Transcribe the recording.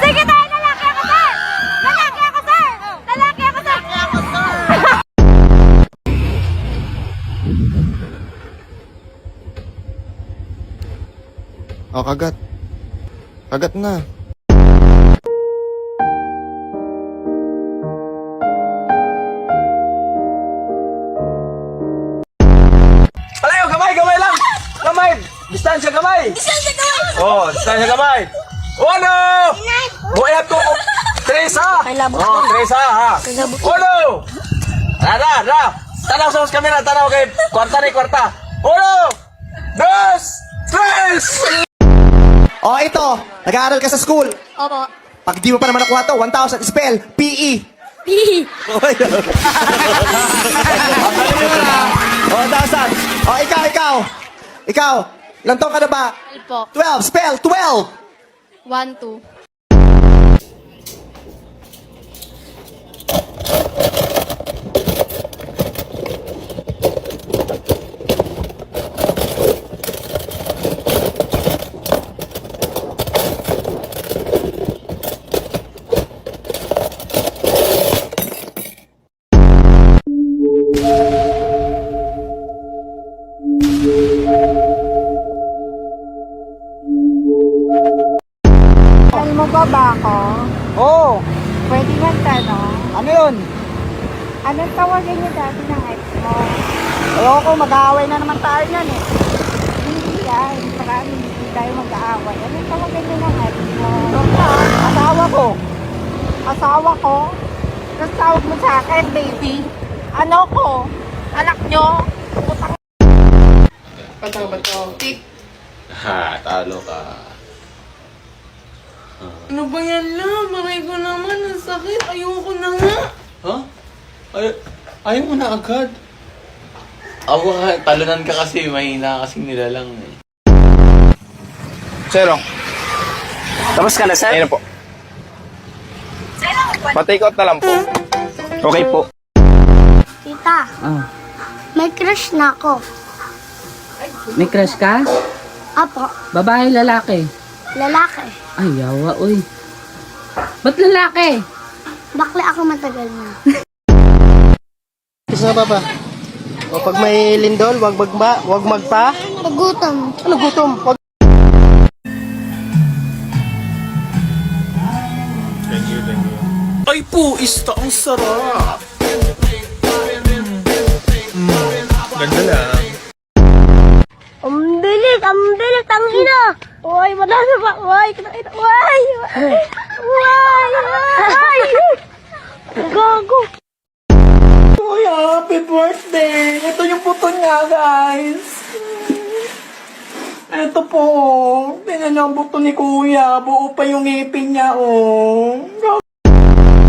Sige tayo, lalaki ako, sir! Lalaki ako, sir! Lalaki ako, sir! Oh, kagat. Kagat na. Palayo, gamay, gamay lang! Gamay! Distansya, gamay! Distansya gawin! Oh, distansya, gamay! Uno! Buhay ko! Teresa! Oh, Teresa, ha? Uno! Ra! Tanaw sa kamera, tanaw kay kwarta ni kwarta. Uno! Dos! Tres! Oh, ito. Nag-aaral ka sa school. Opo. Pag di mo pa naman nakuha to, 1,000 spell. PE. Pihi! Oh, 1,000. Oh, ikaw. Ikaw. Ilang taon ka na ba? Po. 12. Spell. 12. 1, 2. Alam mo ba ako? Oh! Pwede magtanong? Ano yun? Anong tawagin niyo dati ng ex mo? Ayoko, mag-aaway na naman tayo yan eh. Hindi yan. Marami hindi tayo mag-aaway. Anong tawagin niyo ng ex mo? Asawa ko. Asawa ko? Anong tawag mo sa akin, baby? Ano ko? Anak nyo? Utang Ha, talo ka. Ano ba yan lang? Maray ko naman, ang sakit. Ayoko na nga. Ha? Ayaw mo na agad. Ako nga, talunan ka kasi, mahina kasing nilalang eh. Sir, tapos ka na, sir? Ayun po. Pa-take out na lang po. Okay po. Tita, may crush na ako. May crush ka? Apo, Babae, lalaki? lalaki. Ay, yawa, uy. Ba't lalaki? Bakla ako matagal na. Kiss na, Papa. O, pag may lindol, wag magpa. Pagutom. Ano gutom? Wag. Ay po, ista ang sarap. Ganda lang. Ang bilis, ang ina. Uy, wala na ba? Uy, kinakita. Uy! Uy! Gago. Kuya, happy birthday! Ito yung puto niya, guys. Ito po. Tingnan niyo ang buto ni Kuya. Buo pa yung ngipin niya, oh.